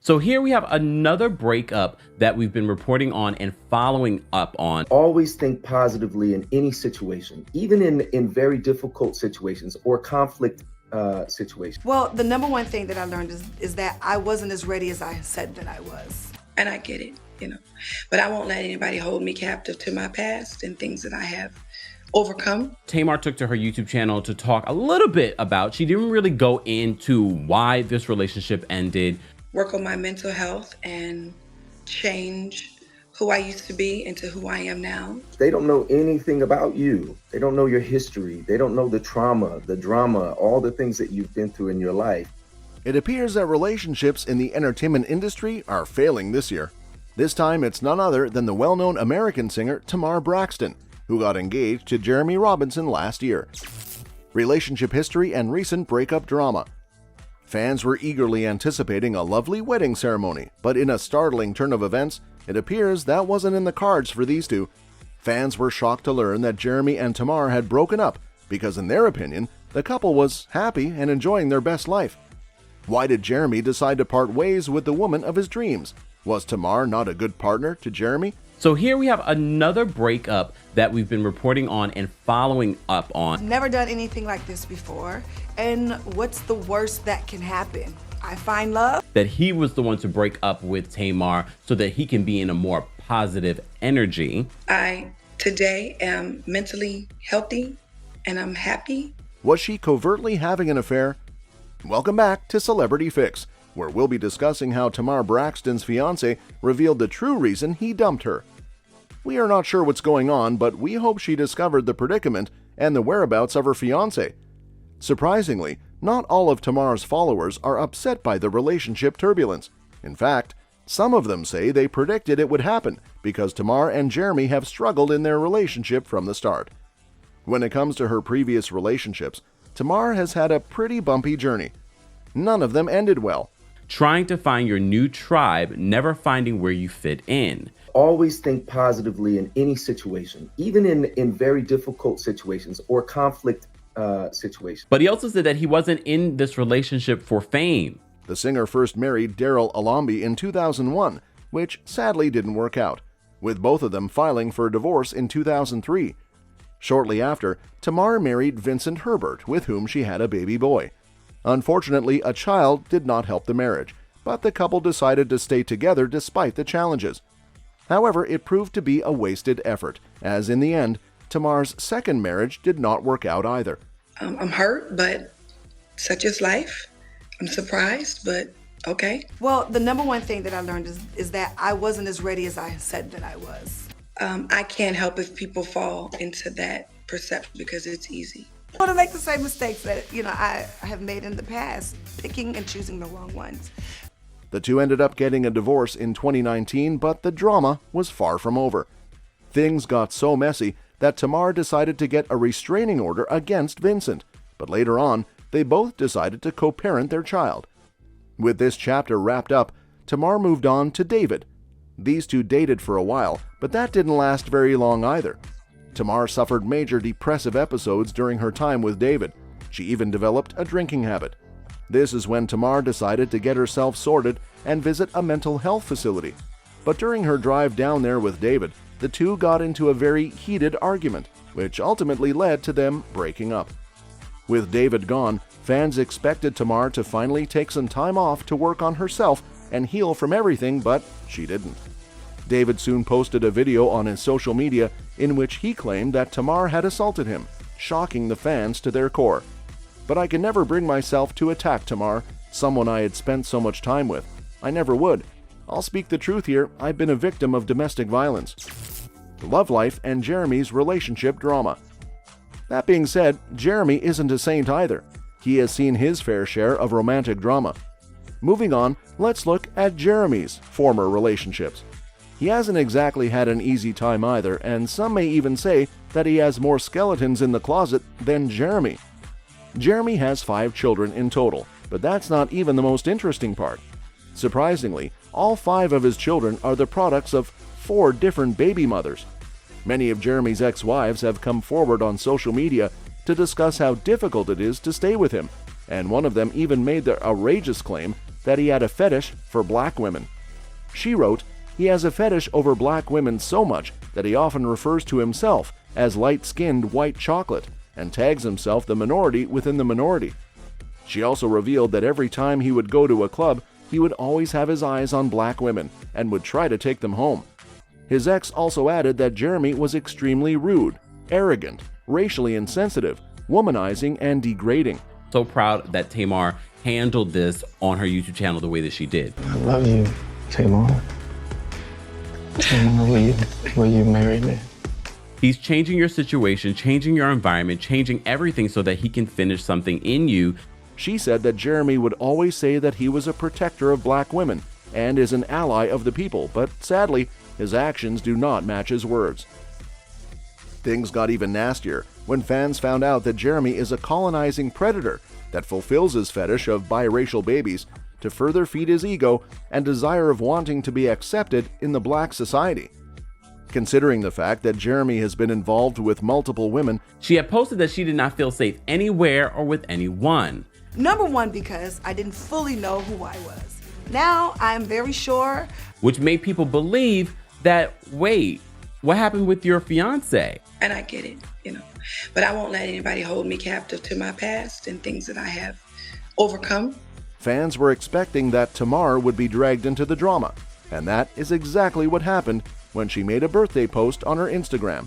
So here we have another breakup that we've been reporting on and following up on. Always think positively in any situation, even in very difficult situations or conflict situations. Well, the number one thing that I learned is that I wasn't as ready as I said that I was. And I get it, but I won't let anybody hold me captive to my past and things that I have overcome. Tamar took to her YouTube channel to talk a little bit about, she didn't really go into why this relationship ended. Work on my mental health and change who I used to be into who I am now. They don't know anything about you. They don't know your history. They don't know the trauma, the drama, all the things that you've been through in your life. It appears that relationships in the entertainment industry are failing this year. This time it's none other than the well-known American singer Tamar Braxton, who got engaged to Jeremy Robinson last year. Relationship history and recent breakup drama. Fans were eagerly anticipating a lovely wedding ceremony, but in a startling turn of events, it appears that wasn't in the cards for these two. Fans were shocked to learn that Jeremy and Tamar had broken up because, in their opinion, the couple was happy and enjoying their best life. Why did Jeremy decide to part ways with the woman of his dreams? Was Tamar not a good partner to Jeremy? So here we have another breakup that we've been reporting on and following up on. Never done anything like this before. And what's the worst that can happen? I find love. That he was the one to break up with Tamar so that he can be in a more positive energy. I today am mentally healthy and I'm happy. Was she covertly having an affair? Welcome back to Celebrity Fix, where we'll be discussing how Tamar Braxton's fiance revealed the true reason he dumped her. We are not sure what's going on, but we hope she discovered the predicament and the whereabouts of her fiance. Surprisingly, not all of Tamar's followers are upset by the relationship turbulence. In fact, some of them say they predicted it would happen because Tamar and Jeremy have struggled in their relationship from the start. When it comes to her previous relationships, Tamar has had a pretty bumpy journey. None of them ended well. Trying to find your new tribe, never finding where you fit in. Always think positively in any situation, even in very difficult situations or conflict situations. But he also said that he wasn't in this relationship for fame. The singer first married Daryl Alombi in 2001, which sadly didn't work out, with both of them filing for divorce in 2003. Shortly after, Tamar married Vincent Herbert, with whom she had a baby boy. Unfortunately, a child did not help the marriage, but the couple decided to stay together despite the challenges. However, it proved to be a wasted effort, as in the end, Tamar's second marriage did not work out either. I'm hurt, but such is life. I'm surprised, but okay. Well, the number one thing that I learned is that I wasn't as ready as I said that I was. I can't help if people fall into that perception because it's easy. I want to make the same mistakes that, I have made in the past, picking and choosing the wrong ones. The two ended up getting a divorce in 2019, but the drama was far from over. Things got so messy that Tamar decided to get a restraining order against Vincent, but later on, they both decided to co-parent their child. With this chapter wrapped up, Tamar moved on to David. These two dated for a while, but that didn't last very long either. Tamar suffered major depressive episodes during her time with David. She even developed a drinking habit. This is when Tamar decided to get herself sorted and visit a mental health facility. But during her drive down there with David, the two got into a very heated argument, which ultimately led to them breaking up. With David gone, fans expected Tamar to finally take some time off to work on herself and heal from everything, but she didn't. David soon posted a video on his social media in which he claimed that Tamar had assaulted him, shocking the fans to their core. But I can never bring myself to attack Tamar, someone I had spent so much time with. I never would. I'll speak the truth here, I've been a victim of domestic violence. Love life and Jeremy's relationship drama. That being said, Jeremy isn't a saint either. He has seen his fair share of romantic drama. Moving on, let's look at Jeremy's former relationships. He hasn't exactly had an easy time either, and some may even say that he has more skeletons in the closet than Jeremy. Jeremy has 5 children in total, but that's not even the most interesting part. Surprisingly, all 5 of his children are the products of 4 different baby mothers. Many of Jeremy's ex-wives have come forward on social media to discuss how difficult it is to stay with him, and one of them even made the outrageous claim that he had a fetish for black women. She wrote, "He has a fetish over black women so much that he often refers to himself as light-skinned white chocolate and tags himself the minority within the minority." She also revealed that every time he would go to a club, he would always have his eyes on black women and would try to take them home. His ex also added that Jeremy was extremely rude, arrogant, racially insensitive, womanizing, and degrading. So proud that Tamar handled this on her YouTube channel the way that she did. I love you, Tamar. Tamar, will you marry me? He's changing your situation, changing your environment, changing everything so that he can finish something in you. She said that Jeremy would always say that he was a protector of black women and is an ally of the people, but sadly, his actions do not match his words. Things got even nastier when fans found out that Jeremy is a colonizing predator that fulfills his fetish of biracial babies to further feed his ego and desire of wanting to be accepted in the black society. Considering the fact that Jeremy has been involved with multiple women, she had posted that she did not feel safe anywhere or with anyone. Number one, because I didn't fully know who I was. Now I'm very sure. Which made people believe that, wait, what happened with your fiance? And I get it, but I won't let anybody hold me captive to my past and things that I have overcome. fans were expecting that Tamar would be dragged into the drama, and that is exactly what happened when she made a birthday post on her Instagram.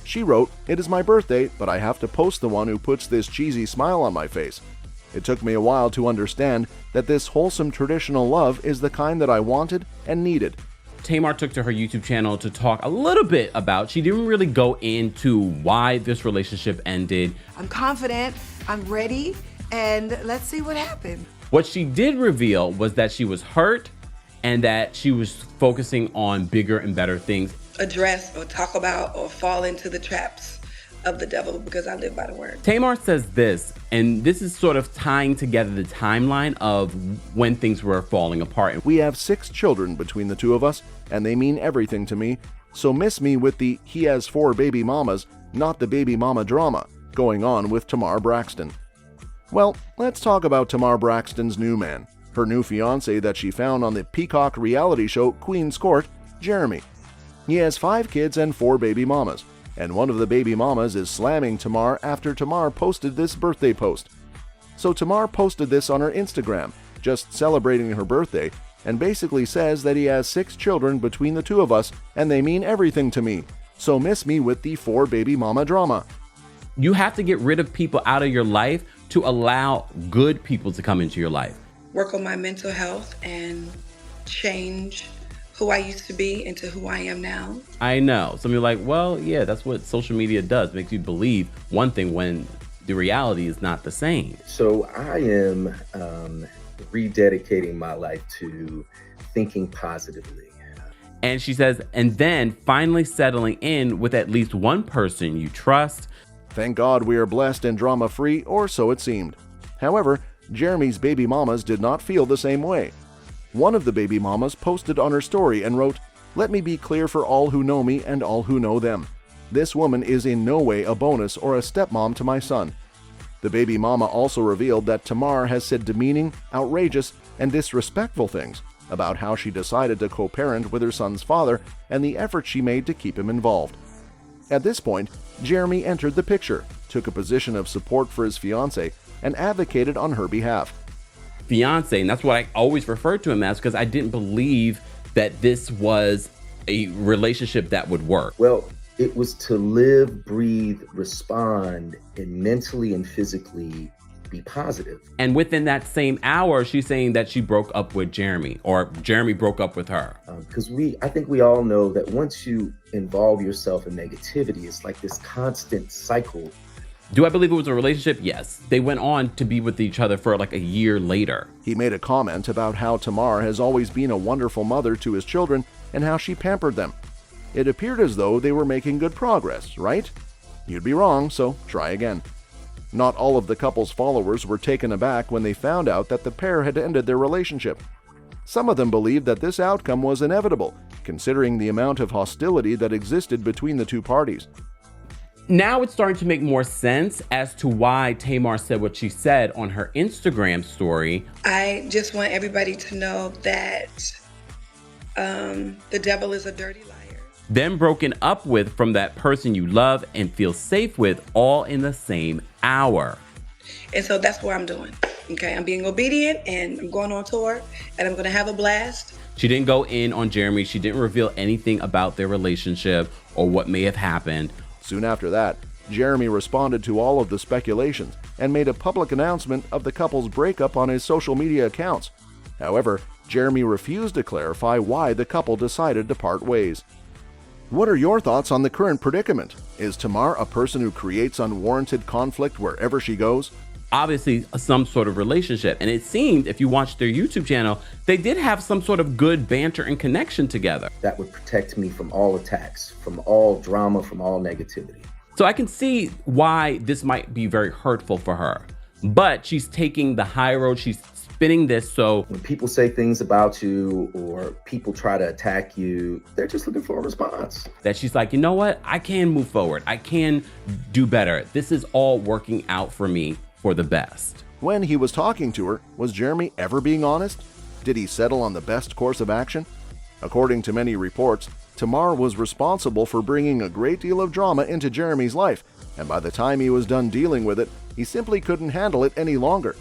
She wrote, "It is my birthday, but I have to post the one who puts this cheesy smile on my face. It took me a while to understand that this wholesome traditional love is the kind that I wanted and needed." Tamar took to her YouTube channel to talk a little bit about, she didn't really go into why this relationship ended. I'm confident, I'm ready, and let's see what happened. What she did reveal was that she was hurt and that she was focusing on bigger and better things. Address or talk about or fall into the traps of the devil, because I live by the word. Tamar says this, and this is sort of tying together the timeline of when things were falling apart. "We have 6 children between the two of us, and they mean everything to me, so miss me with the 'he has 4 baby mamas, not the baby mama drama' going on with Tamar Braxton." Well, let's talk about Tamar Braxton's new man, her new fiance that she found on the Peacock reality show Queen's Court, Jeremy. He has 5 kids and 4 baby mamas, and one of the baby mamas is slamming Tamar after Tamar posted this birthday post. So Tamar posted this on her Instagram, just celebrating her birthday, and basically says that he has 6 children between the two of us, and they mean everything to me, so miss me with the 4 baby mama drama. You have to get rid of people out of your life to allow good people to come into your life. Work on my mental health and change who I used to be into who I am now. I know. Some of you are like, well, yeah, that's what social media does. Makes you believe one thing when the reality is not the same. So I am rededicating my life to thinking positively. And she says, and then finally settling in with at least one person you trust. Thank God we are blessed and drama-free, or so it seemed. However, Jeremy's baby mamas did not feel the same way. One of the baby mamas posted on her story and wrote, "Let me be clear for all who know me and all who know them. This woman is in no way a bonus or a stepmom to my son." The baby mama also revealed that Tamar has said demeaning, outrageous, and disrespectful things about how she decided to co-parent with her son's father and the effort she made to keep him involved. At this point, Jeremy entered the picture, took a position of support for his fiancée, and advocated on her behalf. Fiance, and that's what I always referred to him as, because I didn't believe that this was a relationship that would work. Well, it was to live, breathe, respond, and mentally and physically be positive. And within that same hour, she's saying that she broke up with Jeremy, or Jeremy broke up with her. Because I think we all know that once you involve yourself in negativity, it's like this constant cycle. Do I believe it was a relationship? Yes. They went on to be with each other for like a year later. He made a comment about how Tamar has always been a wonderful mother to his children and how she pampered them. It appeared as though they were making good progress, right? You'd be wrong, so try again. Not all of the couple's followers were taken aback when they found out that the pair had ended their relationship. Some of them believed that this outcome was inevitable, considering the amount of hostility that existed between the two parties. Now it's starting to make more sense as to why Tamar said what she said on her Instagram story. I just want everybody to know that the devil is a dirty liar. Then broken up with from that person you love and feel safe with, all in the same hour. And so that's what I'm doing. Okay, I'm being obedient and I'm going on tour and I'm going to have a blast. She didn't go in on Jeremy. She didn't reveal anything about their relationship or what may have happened. Soon after that, Jeremy responded to all of the speculations and made a public announcement of the couple's breakup on his social media accounts. However, Jeremy refused to clarify why the couple decided to part ways. What are your thoughts on the current predicament? Is Tamar a person who creates unwarranted conflict wherever she goes? Obviously, some sort of relationship. And it seemed, if you watch their YouTube channel, they did have some sort of good banter and connection together. That would protect me from all attacks, from all drama, from all negativity. So I can see why this might be very hurtful for her. But she's taking the high road. She's spinning this so when people say things about you or people try to attack you, they're just looking for a response. that she's like, you know what? I can move forward. I can do better. This is all working out for me for the best. When he was talking to her, was Jeremy ever being honest? Did he settle on the best course of action? According to many reports, Tamar was responsible for bringing a great deal of drama into Jeremy's life, and by the time he was done dealing with it, he simply couldn't handle it any longer.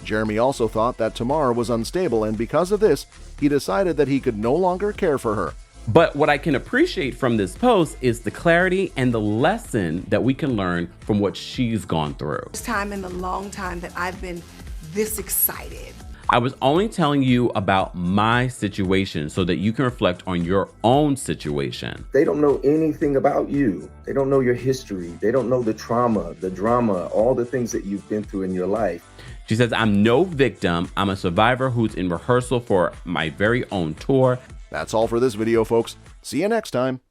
Jeremy also thought that Tamar was unstable, and because of this, he decided that he could no longer care for her. But what I can appreciate from this post is the clarity and the lesson that we can learn from what she's gone through. First time in a long time that I've been this excited. I was only telling you about my situation so that you can reflect on your own situation. They don't know anything about you. They don't know your history. They don't know the trauma, the drama, all the things that you've been through in your life. She says, I'm no victim. I'm a survivor who's in rehearsal for my very own tour. That's all for this video, folks. See you next time.